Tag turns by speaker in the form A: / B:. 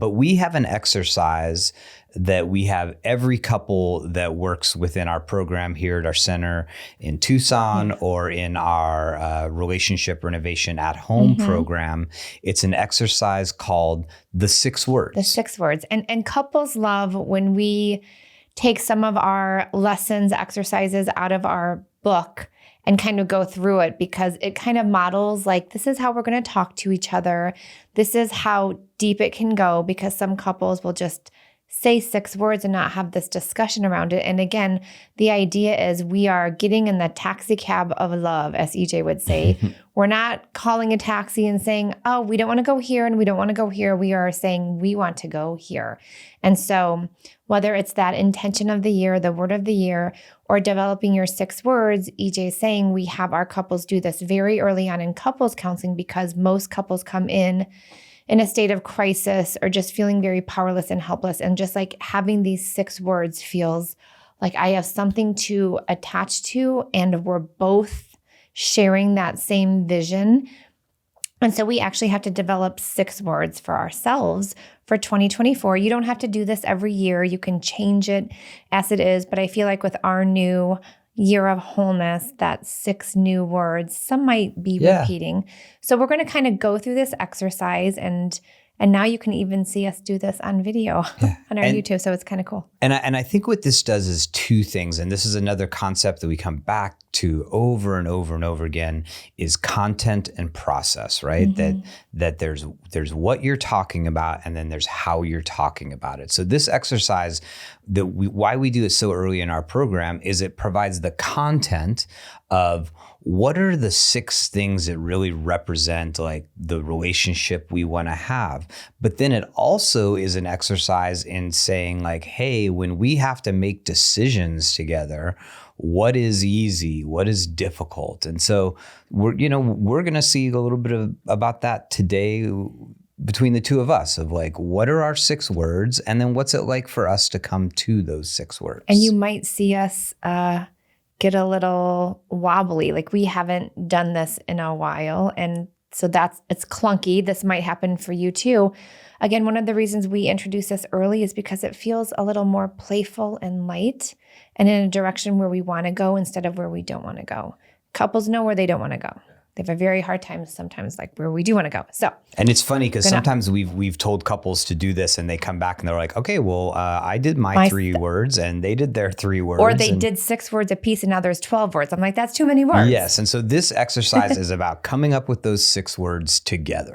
A: But we have an exercise that we have every couple that works within our program here at our center in Tucson or in our Relationship Renovation at Home program. It's an exercise called the 6 words.
B: The 6 words. And couples love when we take some of our lessons, exercises out of our book and kind of go through it, because it kind of models like, this is how we're going to talk to each other. This is how deep it can go, because some couples will just say 6 words and not have this discussion around it. And again, the idea is we are getting in the taxi cab of love, as EJ would say. We're not calling a taxi and saying, oh, we don't want to go here and we don't want to go here. We are saying we want to go here. And so whether it's that intention of the year, the word of the year, or developing your 6 words, EJ is saying we have our couples do this very early on in couples counseling, because most couples come in a state of crisis or just feeling very powerless and helpless. And just like having these 6 words feels like I have something to attach to, and we're both sharing that same vision. And so we actually have to develop 6 words for ourselves for 2024. You don't have to do this every year. You can change it as it is. But I feel like with our new year of wholeness, that 6 new words, some might be repeating. So we're going to kind of go through this exercise, and now you can even see us do this on video on our YouTube. So it's kind of cool.
A: And I think what this does is 2 things. And this is another concept that we come back to over and over and over again, is content and process, right? That there's what you're talking about, and then there's how you're talking about it. So this exercise, why we do it so early in our program, is it provides the content of what are the 6 things that really represent like the relationship we want to have. But then it also is an exercise in saying like, hey, when we have to make decisions together, what is easy, what is difficult? And so we're going to see a little bit about that today between the 2 of us, of like, what are our 6 words? And then what's it like for us to come to those 6 words?
B: And you might see us get a little wobbly. Like, we haven't done this in a while. And so it's clunky. This might happen for you too. Again, one of the reasons we introduce this early is because it feels a little more playful and light, and in a direction where we want to go instead of where we don't want to go. Couples know where they don't want to go. They have a very hard time sometimes, like where we do want to go. So,
A: and it's funny because sometimes we've told couples to do this, and they come back and they're like, okay, well, I did my 3 words, and they did their 3 words,
B: or they did 6 words a piece, and now there's 12 words. I'm like, that's too many words.
A: Yes, and so this exercise is about coming up with those 6 words together.